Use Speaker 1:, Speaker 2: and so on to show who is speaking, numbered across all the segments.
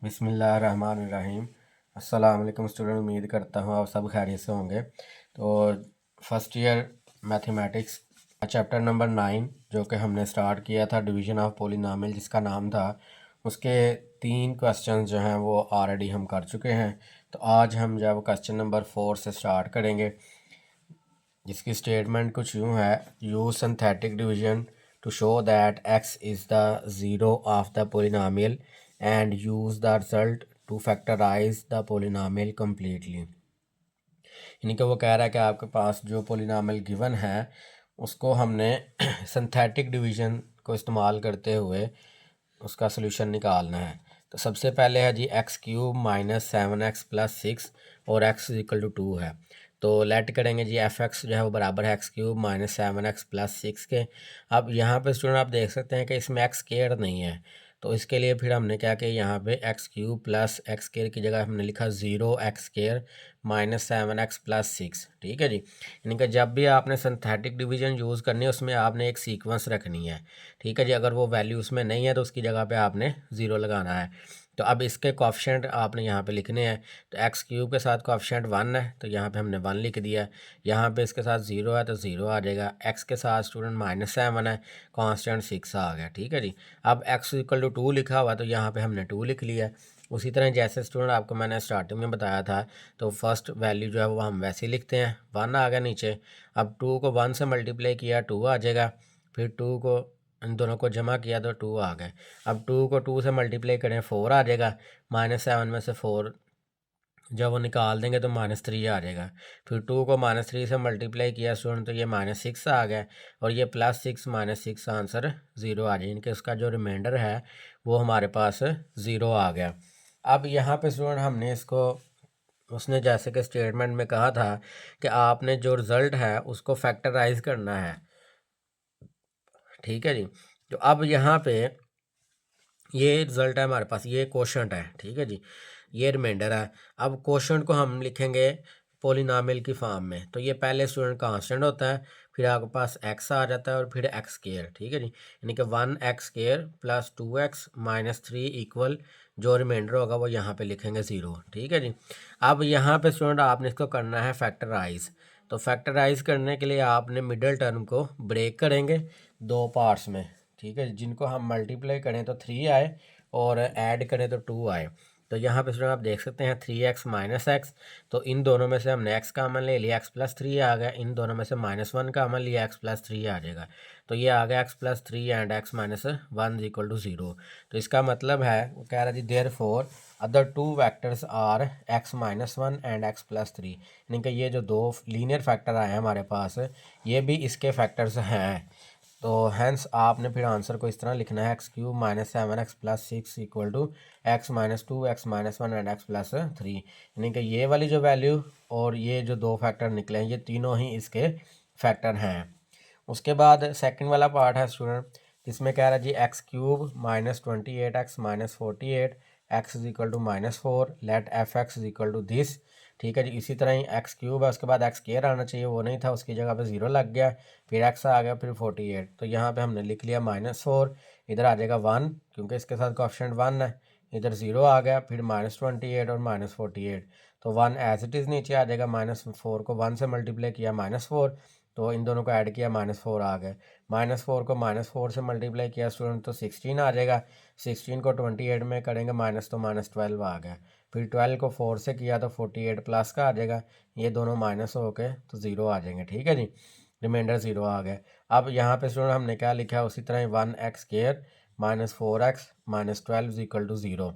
Speaker 1: बिस्मिल्लाहिर्रहमानिर्रहीम। अस्सलाम वालेकुम स्टूडेंट, उम्मीद करता हूँ आप सब खैरियत से होंगे। तो first year mathematics chapter number 9 जो कि हमने स्टार्ट किया था डिवीज़न ऑफ पॉलिनॉमियल जिसका नाम था, उसके 3 क्वेश्चन जो हैं वो ऑलरेडी हम कर चुके हैं। तो आज हम जब क्वेश्चन नंबर 4 से स्टार्ट करेंगे, जिसकी स्टेटमेंट कुछ यूँ है: use synthetic division to show that x is the zero of the polynomial and use the result to factorise the polynomial completely. यानी कि वो कह रहा है कि आपके पास जो पोलिनोमियल गिवन है उसको हमने सिंथेटिक डिवीजन को इस्तेमाल करते हुए उसका सोल्यूशन निकालना है। तो सबसे पहले है जी x³ माइनस 7x प्लस 6 और x इक्वल टू 2 है। तो लेट करेंगे जी f(x) जो है वो बराबर है x³ माइनस 7x प्लस 6 के। अब यहाँ पे स्टूडेंट आप देख सकते हैं कि इसमें x स्क्वायर नहीं है, तो इसके लिए फिर हमने क्या किया, यहाँ पे x³ प्लस x स्क्वायर की जगह हमने लिखा 0x square minus 7x plus 6। ठीक है जी। यानी कि जब भी आपने सिंथेटिक डिवीजन यूज़ करनी है उसमें आपने एक सीक्वेंस रखनी है। ठीक है जी। अगर वो वैल्यू उसमें नहीं है तो उसकी जगह पे आपने 0 लगाना है। तो अब इसके कोएफिशिएंट आपने यहाँ पे लिखने हैं। तो x³ के साथ कोएफिशिएंट 1 है तो यहाँ पे हमने 1 लिख दिया। यहाँ पे इसके साथ 0 है तो 0 आ जाएगा। x के साथ स्टूडेंट -7 है, कांस्टेंट 6 आ गया। ठीक है जी। अब x इक्वल टू 2 लिखा हुआ तो यहाँ पे हमने 2 लिख लिया। उसी तरह जैसे स्टूडेंट आपको मैंने स्टार्टिंग में बताया था, तो फर्स्ट वैल्यू जो है वो हम वैसे ही लिखते हैं। 1 आ गया नीचे। अब 2 को 1 से मल्टीप्लाई किया 2 आ जाएगा। फिर 2 को इन दोनों को जमा किया तो 2 आ गए। अब 2 को 2 से मल्टीप्लाई करें 4 आ जाएगा। -7 में से 4 जब वो निकाल देंगे तो -3 आ जाएगा। फिर 2 को -3 से मल्टीप्लाई किया स्टूडेंट तो ये -6 आ गया। और ये +6 -6 आंसर 0 आ जाए, इनके उसका जो रिमाइंडर है वो हमारे पास 0 आ गया। अब यहाँ पे स्टूडेंट हमने इसको, उसने जैसे कि स्टेटमेंट में कहा था कि आपने जो रिज़ल्ट है उसको फैक्टराइज करना है। ठीक है जी। तो अब यहाँ पे ये रिज़ल्ट है हमारे पास, ये क्वोशंट है। ठीक है जी। ये रिमाइंडर है। अब क्वोशंट को हम लिखेंगे पोलिनोमियल की फॉर्म में। तो ये पहले स्टूडेंट कांस्टेंट होता है, फिर आपके पास x आ जाता है और फिर x स्क्वायर। ठीक है जी। यानी कि 1x square plus 2x minus 3 equal जो रिमाइंडर होगा वो यहाँ पे लिखेंगे 0। ठीक है जी। अब यहाँ पे स्टूडेंट आपने इसको करना है फैक्टराइज। तो फैक्टराइज करने के लिए आपने मिडल टर्म को ब्रेक करेंगे 2 पार्ट्स में। ठीक है, जिनको हम मल्टीप्लाई करें तो 3 आए और ऐड करें तो 2 आए। तो यहाँ पे स्टूडेंट आप देख सकते हैं 3x माइनस एक्स, तो इन दोनों में से हमने x कामन ले लिया, x प्लस 3 आ गया। इन दोनों में से -1 कामन लिया, x प्लस 3 आ जाएगा। तो ये आ गया x plus 3 and x minus 1 equal to 0। तो इसका मतलब है, वो कह रहा है जी therefore other 2 vectors are x minus 1 and x plus 3। यानी कि ये जो दो लीनियर फैक्टर आए हैं हमारे पास, ये भी इसके फैक्टर्स हैं। तो हैंस आपने फिर आंसर को इस तरह लिखना है x³ minus 7x plus 6 equal to x minus 2 x minus 1 and x plus 3। यानी कि ये वाली जो वैल्यू और ये जो दो फैक्टर निकले हैं ये तीनों ही इसके फैक्टर हैं। उसके बाद सेकंड वाला पार्ट है स्टूडेंट, जिसमें कह रहा है जी x³ minus 28x minus 48 x is equal to -4 let f(x) is equal to this. ठीक है जी। इसी तरह ही x³ है, उसके बाद x स्क्वायर आना चाहिए, वो नहीं था, उसकी जगह पे 0 लग गया। फिर x आ गया, फिर 48। तो यहाँ पे हमने लिख लिया -4, इधर आ जाएगा 1 क्योंकि इसके साथ कोएफिशिएंट 1 है। इधर 0 आ गया, फिर -28 और -48। तो 1 एज इट इज़ नीचे आ जाएगा। -4 को 1 से मल्टीप्लाई किया -4, तो इन दोनों को ऐड किया -4 आ गए। -4 को -4 से मल्टीप्लाई किया स्टूडेंट तो 16 आ जाएगा। 16 को 28 में करेंगे माइनस तो -12 आ गया। फिर 12 को 4 से किया तो 48 प्लस का आ जाएगा। ये दोनों माइनस हो के तो 0 आ जाएंगे। ठीक है जी। रिमाइंडर 0 आ गया। अब यहाँ पे स्टूडेंट हमने क्या लिखा है, उसी तरह 1x square minus 4x minus 12 equal to 0।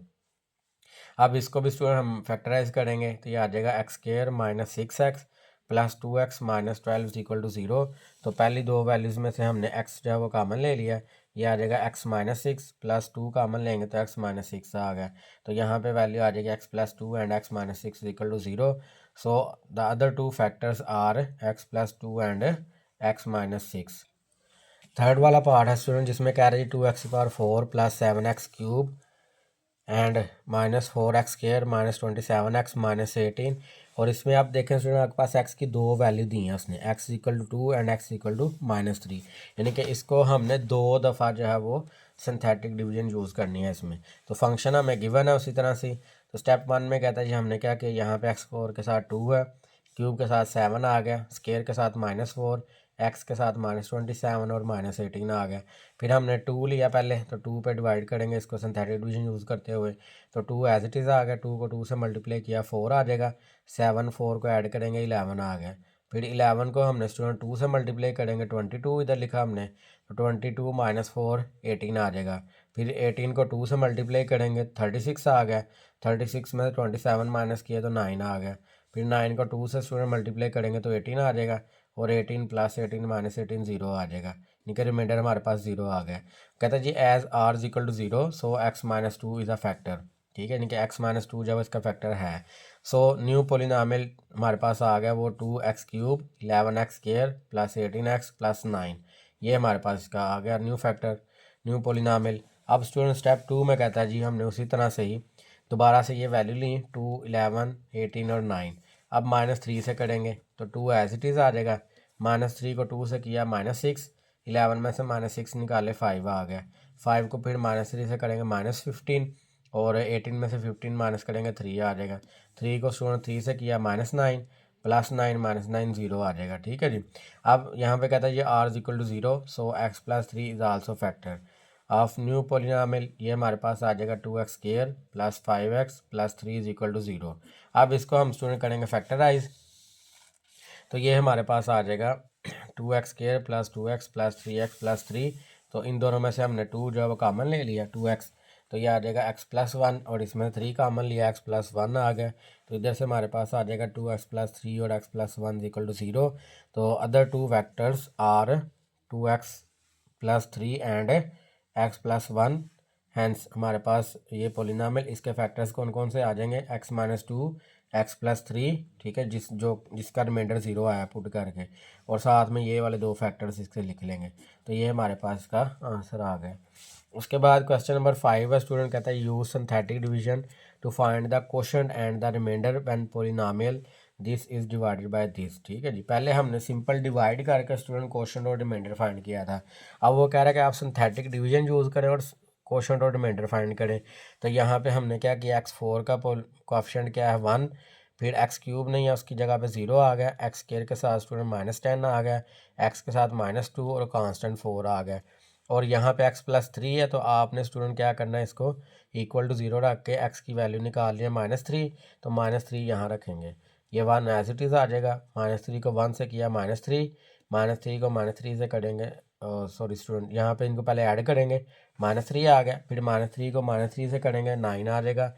Speaker 1: अब इसको भी स्टूडेंट हम फैक्टराइज करेंगे तो ये आ जाएगा x square minus 6x plus 2x minus 12 equal to 0। तो पहली दो वैल्यूज़ में से हमने x जो है वो कामन ले लिया। ये आ जाएगा x माइनस 6 प्लस 2 कामन लेंगे तो x माइनस 6 आ गया। तो यहाँ पे वैल्यू आ जाएगी x plus 2 and x minus 6 equal to 0। So the other two factors are x plus 2 and x minus 6। Third वाला पार्ट है स्टूडेंट, जिसमें कह रहे हैं 2x⁴ plus 7x³ and -4x square minus 27x minus 18। और इसमें आप देखें स्टूडेंट आपके पास x की दो वैल्यू दी हैं उसने, x equal to 2 and x equal to -3। यानी कि इसको हमने दो दफ़ा जो है वो सिंथेटिक डिवीजन यूज़ करनी है इसमें। तो फंक्शन हमें गिवन है उसी तरह से। तो स्टेप 1 में कहता है जी हमने क्या किया, यहाँ पे x4 के साथ 2 है, क्यूब के साथ 7 आ गया, स्केयर के साथ -4, एक्स के साथ -27 और -18 आ गया। फिर हमने 2 लिया पहले, तो 2 पे डिवाइड करेंगे इसको सिंथेटिक डिवीजन यूज़ करते हुए। तो 2 एज इट इज़ आ गया, 2 को 2 से मल्टीप्लाई किया 4 आ जाएगा, 7 4 को ऐड करेंगे 11 आ गया। फिर 11 को हमने स्टूडेंट 2 से मल्टीप्लाई करेंगे, 22 इधर लिखा हमने, तो 22 -4 18 आ जाएगा। फिर 18 को 2 से मल्टीप्लाई करेंगे 36 आ गया, 36 में 27 माइनस किया तो 9 आ गया। फिर 9 को 2 से स्टूडेंट मल्टीप्लाई करेंगे तो 18 आ जाएगा, और 18 + 18 - 18 0 आ जाएगा, यानी कि रिमाइंडर हमारे पास 0 आ गया। कहता है जी as r = 0 so x - 2 is a factor, ठीक है, यानी कि x - 2 जब इसका फैक्टर है। सो न्यू पोलिनोमियल हमारे पास आ गया वो 2x³ 11x² + 18x + 9, ये हमारे पास इसका आ गया न्यू फैक्टर, न्यू पोलिनोमियल। अब स्टूडेंट स्टेप 2 में कहता है जी हमने उसी तरह से ही दोबारा से ये वैल्यू ली 2 11 18 और 9। अब -3 से करेंगे तो 2 एज इट इज़ आ जाएगा, -3 को 2 से किया -6, 11 में से -6 निकाले 5 आ गया, 5 को फिर -3 से करेंगे -15, और 18 में से 15 माइनस करेंगे 3 आ जाएगा। 3 को स्टूडेंट 3 से किया -9, +9 - 9 0 आ जाएगा, ठीक है जी। अब यहाँ पे कहता है ये r = 0 so x + 3 is also factor of new polynomial, ये हमारे पास आ जाएगा 2x² + 5x + 3 = 0। अब इसको हम स्टूडेंट करेंगे फैक्टराइज, तो ये हमारे पास आ जाएगा 2x² + 2x + 3x + 3, तो इन दोनों में से हमने 2 जो है वो कॉमन ले लिया 2x, तो ये आ जाएगा x + 1, और इसमें 3 कॉमन लिया x + 1 आ गया, तो इधर से हमारे पास आ जाएगा 2x + 3 और x + 1 = 0। तो other 2 factors are 2x + 3 and x + 1, hence हमारे पास ये पोलिनोमियल, इसके फैक्टर्स कौन कौन से आ जाएंगे, x - 2 x + 3, ठीक है, जिसका रिमाइंडर 0 आया पुट करके, और साथ में ये वाले 2 फैक्टर्स इसके लिख लेंगे, तो ये हमारे पास इसका आंसर आ गया। उसके बाद क्वेश्चन नंबर 5 है, स्टूडेंट कहता है use synthetic division to find the quotient and the remainder when polynomial this is divided by this, ठीक है जी। पहले हमने सिंपल डिवाइड करके स्टूडेंट क्वोशंट और रिमाइंडर फाइंड किया था, अब वो कह रहा है कि आप सिंथेटिक डिवीजन यूज़ करें और क्वोशंट और रिमाइंडर फाइंड करें। तो यहाँ पे हमने क्या किया, x4 का कोएफिशिएंट क्या है 1, फिर x³ नहीं है उसकी जगह पे 0 आ गया, x² के साथ स्टूडेंट -10 आ गया, x के साथ -2 और कांस्टेंट 4 आ गया, और यहाँ पे x + 3 है, तो आपने स्टूडेंट क्या करना है, इसको = 0 रख के x की वैल्यू निकाल लिया -3, तो -3 यहाँ रखेंगे, ये 1 एज इट इज़ आ जाएगा, -3 को 1 से किया -3, -3 को -3 से करेंगे, सॉरी स्टूडेंट यहाँ पे इनको पहले ऐड करेंगे, -3 आ गया, फिर -3 को -3 से करेंगे 9 आ जाएगा,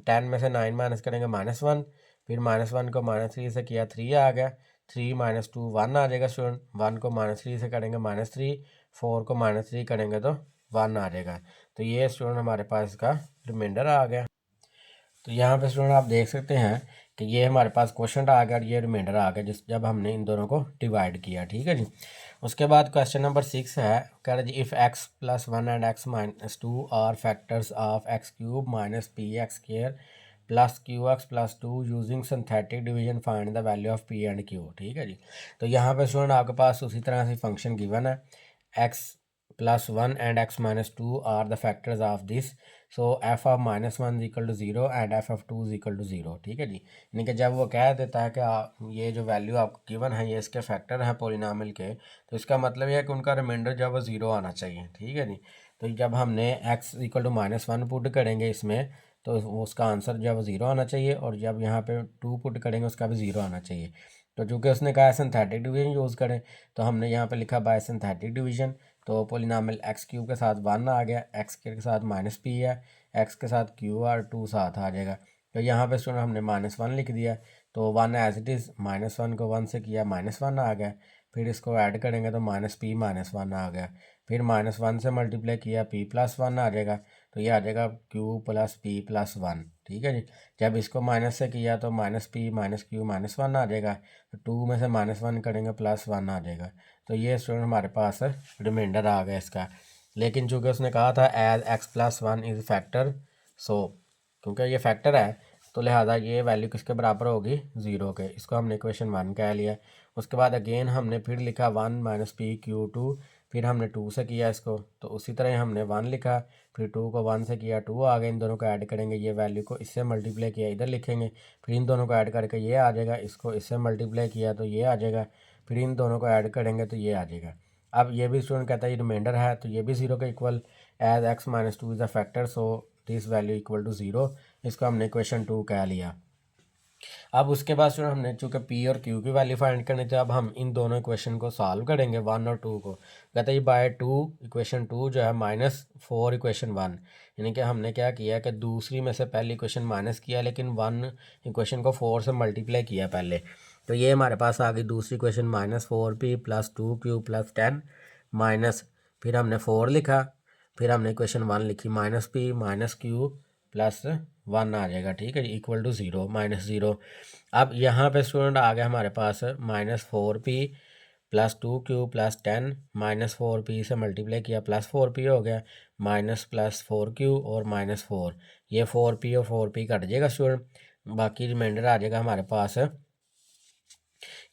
Speaker 1: 10 में से 9 माइनस करेंगे -1, फिर -1 को -3 से किया 3 आ गया, 3 - 2 1 आ जाएगा स्टूडेंट, 1 को -3 से करेंगे -3, 4 को -3 करेंगे तो 1 आ जाएगा, तो ये स्टूडेंट हमारे पास इसका रिमाइंडर आ गया। तो यहाँ पे स्टूडेंट आप देख सकते हैं कि ये हमारे पास क्वोशंट आ गया और ये रिमाइंडर आ गया जिस जब हमने इन दोनों को डिवाइड किया, ठीक है जी। उसके बाद क्वेश्चन नंबर 6 है, कह रहा है जी if x + 1 and x - 2 are factors of x³ - px² + qx + 2 using synthetic division find the value of p and q, ठीक है जी। तो यहाँ पे स्टूडेंट आपके पास उसी तरह से फंक्शन गिवन है, x + 1 and x - 2 are the factors of this, so f of -1 = 0 and f of 2 = 0, ठीक है जी। यानी कि जब वो कह देता है कि ये जो वैल्यू आपको गिवन है ये इसके फैक्टर हैं पोलिनोमियल के, तो इसका मतलब ये है कि उनका रिमाइंडर जो है वो 0 आना चाहिए, ठीक है जी। तो जब हमने x = -1 पुट करेंगे इसमें, तो उसका आंसर जो है वो 0 आना चाहिए, और जब यहाँ पे 2 पुट करेंगे उसका भी 0 आना चाहिए। तो चूँकि उसने कहा सिंथेटिक डिवीजन यूज़ करें, तो हमने यहाँ पे लिखा बाय सिंथेटिक डिवीजन, तो पोलिनोमियल x³ के साथ 1 आ गया, x के साथ -p है, x के साथ q और 2 साथ आ जाएगा, तो यहाँ पे स्टूडेंट हमने -1 लिख दिया, तो 1 एज इट इज़, -1 को 1 से किया -1 आ गया, फिर इसको ऐड करेंगे तो -p - 1 आ गया, फिर -1 से मल्टीप्लाई किया p + 1 आ जाएगा, तो ये आ जाएगा q + p + 1, ठीक है जी। जब इसको माइनस से किया तो -p - q - 1 आ जाएगा, तो 2 में से -1 करेंगे +1 आ जाएगा, तो ये स्टूडेंट हमारे पास रिमाइंडर आ गया इसका। लेकिन चूँकि उसने कहा था एज x + 1 इज़ फैक्टर, सो क्योंकि ये फैक्टर है तो लिहाजा ये वैल्यू किसके बराबर होगी, 0 के, इसको हमने इक्वेशन 1 कह लिया। उसके बाद अगेन हमने फिर लिखा 1 - p q2, फिर हमने 2 से किया इसको, तो उसी तरह हमने 1 लिखा, फिर 2 को 1 से किया, 2 आ गए, इन दोनों को ऐड करेंगे, ये वैल्यू को इससे मल्टीप्लाई किया इधर लिखेंगे, फिर इन दोनों को ऐड करके ये आ जाएगा, इसको इससे मल्टीप्लाई किया तो ये आ जाएगा, फिर इन दोनों को ऐड करेंगे तो ये आ जाएगा। अब ये भी स्टूडेंट कहता है ये रिमाइंडर है, तो ये भी 0 के equal, as x minus 2 is a factor so this value equal to 0, इसको हमने इक्वेशन 2 कह लिया। अब उसके बाद स्टूडेंट हमने चूँकि पी और क्यू की वैल्यू फाइंड करनी थी, अब हम इन दोनों इक्वेशन को सॉल्व करेंगे 1 और 2 को। कहते हैं बाय 2 इक्वेशन 2 जो है -4 इक्वेशन 1, यानी कि हमने क्या किया कि दूसरी में से पहली इक्वेशन माइनस किया, लेकिन 1 इक्वेशन को 4 से मल्टीप्लाई किया पहले, तो ये हमारे पास आ गई दूसरी इक्वेशन -4p + 2q + 10 माइनस, फिर हमने 4 लिखा, फिर हमने इक्वेशन 1 लिखी -p - q + 1 आ जाएगा, ठीक है जी, इक्वल टू 0 -0। अब यहाँ पे स्टूडेंट आ गया हमारे पास -4p + 2q + 10 -4p से मल्टीप्लाई किया +4p हो गया, माइनस +4q और -4, ये 4p और 4p कट जाएगा स्टूडेंट, बाकी रिमाइंडर आ जाएगा हमारे पास।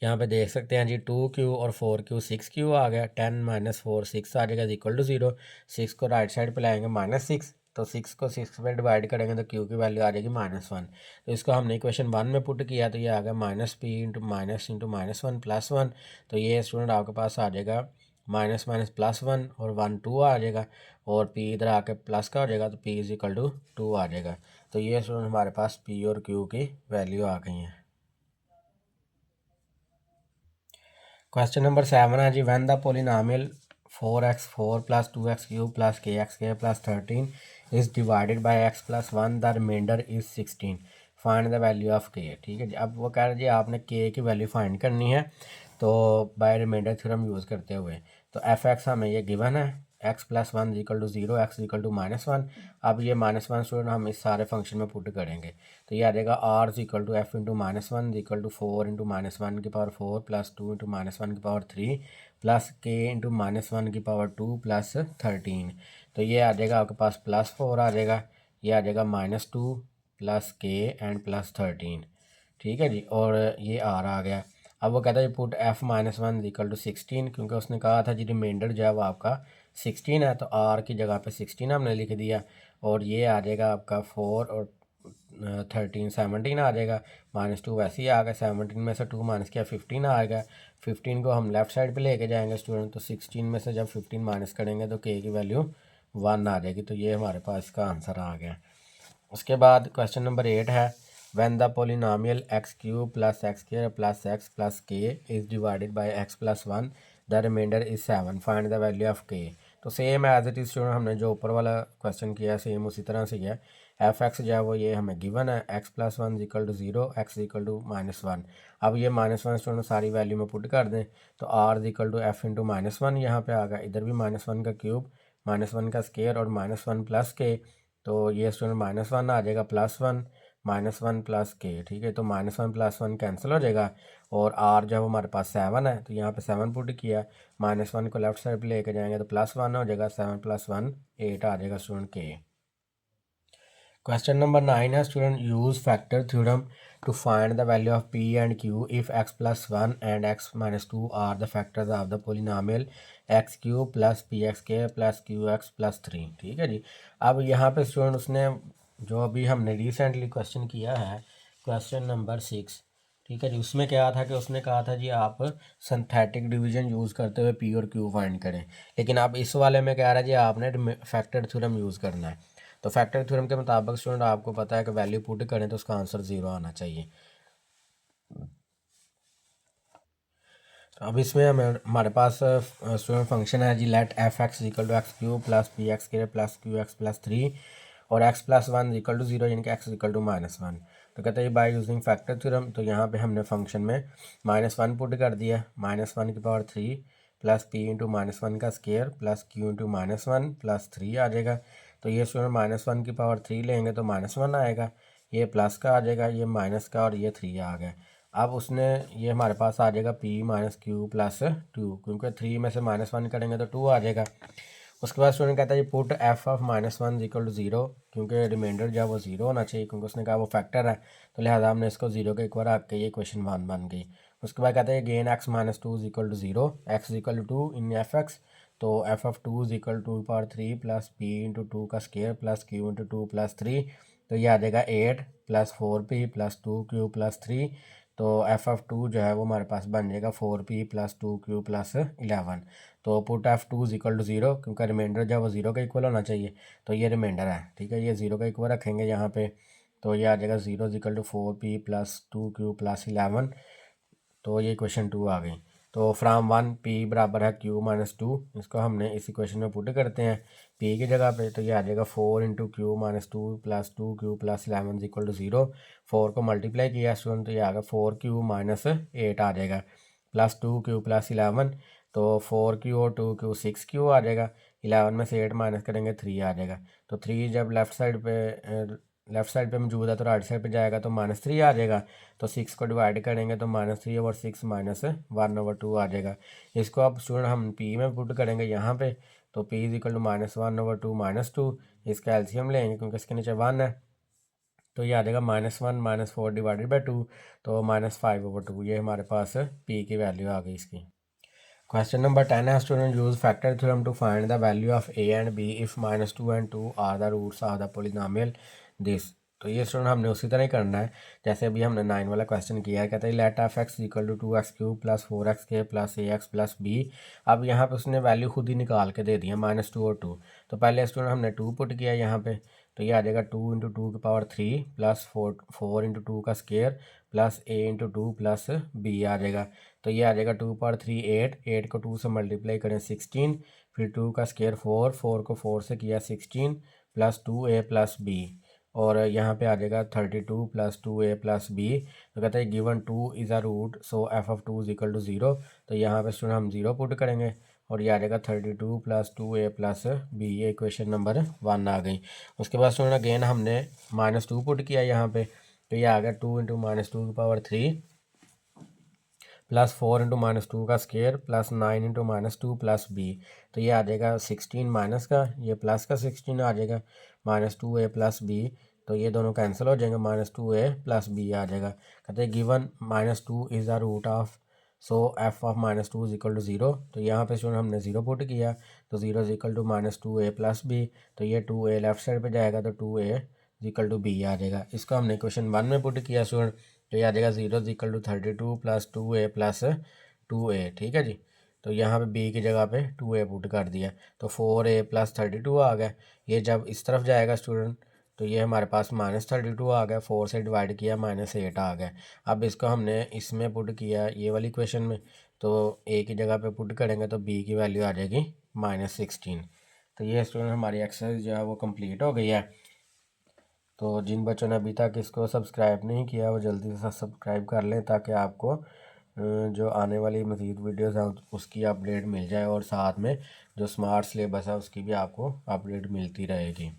Speaker 1: यहाँ पे देख सकते हैं जी 2q और 4q 6q आ गया, 10 - 4 6 आ जाएगा इक्वल टू 0, 6 को राइट साइड पे लाएंगे -6, तो 6 को 6 में डिवाइड करेंगे तो q की वैल्यू आ जाएगी -1, तो इसको हमने इक्वेशन 1 में पुट किया तो ये आ गया -p इंटू -1 + 1, तो ये स्टूडेंट आपके पास आ जाएगा माइनस माइनस +1 और 1 2 आ जाएगा, और p इधर आके प्लस का हो जाएगा तो p = 2 आ जाएगा। तो ये स्टूडेंट हमारे पास p और q की वैल्यू आ गई हैं। क्वेश्चन नंबर 7 है जी, when the polynomial 4x4 + 2x³ + kx² + 13 is divided by x + 1 the remainder is 16, find the value of k। ठीक है जी, अब वो कह रहे जी आपने k की वैल्यू फाइंड करनी है, तो बाय रिमाइंडर थ्योरम यूज़ करते हुए, तो f(x) हमें ये गिवन है, x + 1 = 0, x = -1। अब ये -1 स्टूडेंट हम इस सारे फंक्शन में पुट करेंगे, तो ये आ जाएगा r = f * -1 = 4 × -1 की पावर 4 + 2 × -1 की पावर 3 प्लस k × -1 की पावर 2 + 13, तो ये आ जाएगा आपके पास +4 आ जाएगा, ये आ जाएगा -2 + k एंड +13, ठीक है जी, और ये r आ गया। अब वो कहता है पुट f - 1 = 16, क्योंकि उसने कहा था जी रिमाइंडर जो है वो आपका 16 है, तो r की जगह पे 16 हमने लिख दिया, और ये आ जाएगा आपका 4 और 13 17 आ जाएगा, -2 वैसे ही आ गया, 17 में से 2 माइनस किया 15 आ गया, 15 को हम लेफ्ट साइड पे लेके जाएंगे स्टूडेंट, तो 16 में से जब 15 माइनस करेंगे तो k की वैल्यू 1 आ जाएगी, तो ये हमारे पास इसका आंसर आ गया। उसके बाद क्वेश्चन नंबर 8 है, when the polynomial x³ + x² + x + k is divided by x + 1 the remainder is 7, find the value of k। तो same as it is student हमने जो ऊपर वाला क्वेश्चन किया सेम उसी तरह से किया, f(x) जो है वो ये हमें गिवन है, x + 1 = 0, x = -1। अब ये -1 स्टूडेंट सारी वैल्यू में पुट कर दें, तो r = f × -1 यहाँ पे आ गया, इधर भी -1 का क्यूब, -1 का स्केयर और -1 + k, तो ये स्टूडेंट -1 आ जाएगा, +1 -1 + k, ठीक है, तो -1 + 1 कैंसिल हो जाएगा, और r जो है वो हमारे पास 7 है, तो यहाँ पे 7 पुट किया, -1 को लेफ्ट साइड पे लेके जाएंगे तो +1 हो जाएगा, 7 + 1 8 आ जाएगा स्टूडेंट k। क्वेश्चन नंबर 9 है student, use factor theorem to find the value of p and q if x + 1 and x - 2 are the factors of the polynomial x³ + pxk + qx + 3। ठीक है जी, अब यहाँ पे स्टूडेंट उसने जो अभी हमने रिसेंटली क्वेश्चन किया है क्वेश्चन नंबर 6, ठीक है जी, उसमें क्या था कि उसने कहा था जी आप सिंथेटिक डिवीजन यूज़ करते हुए p और q फाइंड करें, लेकिन अब इस वाले में कह रहा है जी आपने फैक्टर थ्योरम यूज़ करना है। तो फैक्टर थ्योरम के मुताबिक स्टूडेंट आपको पता है कि वैल्यू पुट करें तो उसका आंसर 0 आना चाहिए। तो अब इसमें हमारे पास स्टूडेंट फंक्शन है जी, late f(x) = x³ + pxk + qx + 3 और x + 1 = 0, यानी कि x = -1। तो कहते हैं बाय यूजिंग फैक्टर थ्योरम, तो यहाँ पे हमने फंक्शन में -1 पुट कर दिया, -1 की पावर 3 प्लस p × -1 का स्केयर प्लस q × -1 + 3 आ जाएगा, तो ये स्टूडेंट -1 की पावर 3 लेंगे तो -1 आएगा, ये प्लस का आ जाएगा, ये माइनस का, और ये 3 आ गया। अब उसने ये हमारे पास आ जाएगा p - q + 2, क्योंकि 3 में से -1 करेंगे तो 2 आ जाएगा। उसके बाद स्टूडेंट कहता है ये पुट f ऑफ -1 = 0, क्योंकि रिमाइंडर जो है वो 0 होना चाहिए, क्योंकि उसने कहा वो फैक्टर है, तो लिहाजा हमने इसको 0 के इक्वल रख के ये क्वेश्चन 1 बन गई। उसके बाद कहता है gain x - 2 = 0, x = 2 in f(x), तो f of 2 is equal to power 3 plus p into 2 का square plus q into 2 plus 3, तो ये आ जाएगा 8 plus 4p plus 2q plus 3। तो एफ ऑफ 2 जो है वो हमारे पास बन जाएगा 4p प्लस 2q प्लस 11। तो put f 2 is equal to 0, क्योंकि रिमाइंडर जो है वो 0 का इक्वल होना चाहिए, तो ये रिमाइंडर है, ठीक है, ये 0 का इक्वल रखेंगे यहाँ पे, तो ये आ जाएगा 0 is equal to 4p plus 2q plus 11। तो ये क्वेश्चन 2 आ गई। तो फ्राम 1 p बराबर है q माइनस 2, इसको हमने इस इक्वेशन में पुट करते हैं p की जगह पे, तो ये आ जाएगा 4 into q minus 2 plus 2q plus 11 equal to 0। 4 को मल्टीप्लाई किया स्टूडेंट, तो ये आ गया 4q माइनस 8 आ जाएगा प्लस 2q प्लस 11। तो 4q और 2q 6q आ जाएगा, 11 में से 8 माइनस करेंगे 3 आ जाएगा। तो 3 जब लेफ्ट साइड पे मौजूद है तो राइट साइड पे जाएगा तो -3 आ जाएगा। तो 6 को डिवाइड करेंगे तो -3 ओवर 6 माइनस 1/2 आ जाएगा। इसको अब स्टूडेंट हम p में पुट करेंगे यहाँ पे, तो p इज इक्वल टू -1/2 -2, इसका एलसीएम लेंगे क्योंकि इसके नीचे 1 है, तो ये आ जाएगा -1 -4 डिवाइडेड बाई 2, तो -5/2, ये हमारे पास p की वैल्यू आ गई इसकी। क्वेश्चन नंबर 10 है student, use factor theorem to find the value of a and b if -2 and 2 are the roots of the polynomial this. तो ये स्टूडेंट हमने उसी तरह ही करना है जैसे अभी हमने 9 वाला क्वेश्चन किया है। कहते हैं let f x equal to 2x³ plus 4xk plus ax plus b। अब यहाँ पे उसने वैल्यू खुद ही निकाल के दे दिया -2 और 2। तो पहले स्टूडेंट हमने 2 पुट किया यहाँ पे, तो ये आ जाएगा 2 इंटू 2 की पावर 3 प्लस 4 इंटू 2 का square plus a into 2 plus b आ जाएगा। तो ये आ जाएगा 2 पावर 3 8 को 2 से मल्टीप्लाई करें 16, फिर 2 का स्केयर 4 को 4 से किया 16 प्लस 2a प्लस b, और यहाँ पे आ जाएगा 32 प्लस 2a प्लस b। तो कहते हैं given 2 is a root so f of 2 is equal to 0। तो यहाँ पे स्टूडेंट हम 0 पुट करेंगे और ये आ जाएगा 32 प्लस 2a प्लस b। ये इक्वेशन नंबर 1 आ गई। उसके बाद स्टूडेंट अगेन हमने -2 पुट किया यहाँ पे, तो ये आ गया 2 इंटू -2 की पावर 3 प्लस 4 इंटू -2 का square plus 9 into -2 plus b। तो ये आ जाएगा 16 माइनस का, ये प्लस का 16 आ जाएगा, -2a प्लस b, तो ये दोनों कैंसिल हो जाएंगे, -2a प्लस b आ जाएगा। कहते हैं given -2 is the root of so f of -2 is equal to 0। तो यहाँ पे स्टूडेंट हमने 0 पुट किया, तो 0 is equal to -2a plus b, तो ये 2a लेफ्ट साइड पे जाएगा तो 2a is equal to b आ जाएगा। इसको हमने क्वेश्चन 1 में पुट किया स्टूडेंट, तो ये आ जाएगा 0 is equal to 32 plus 2a plus 2a, ठीक है जी। तो यहाँ पे b की जगह पे 2a पुट कर दिया, तो 4a प्लस 32 आ गया। ये जब इस तरफ जाएगा स्टूडेंट तो ये हमारे पास -32 आ गया, 4 से डिवाइड किया -8 आ गया। अब इसको हमने इसमें पुट किया ये वाली क्वेश्चन में, तो a की जगह पे पुट करेंगे तो b की वैल्यू आ जाएगी -16। तो ये स्टूडेंट हमारी एक्सरसाइज जो है वो कंप्लीट हो गई है। तो जिन बच्चों ने अभी तक इसको सब्सक्राइब नहीं किया वो जल्दी से सब्सक्राइब कर लें ताकि आपको जो आने वाली मज़ीद वीडियोस हैं उसकी अपडेट मिल जाए, और साथ में जो स्मार्ट सिलेबस है उसकी भी आपको अपडेट मिलती रहेगी।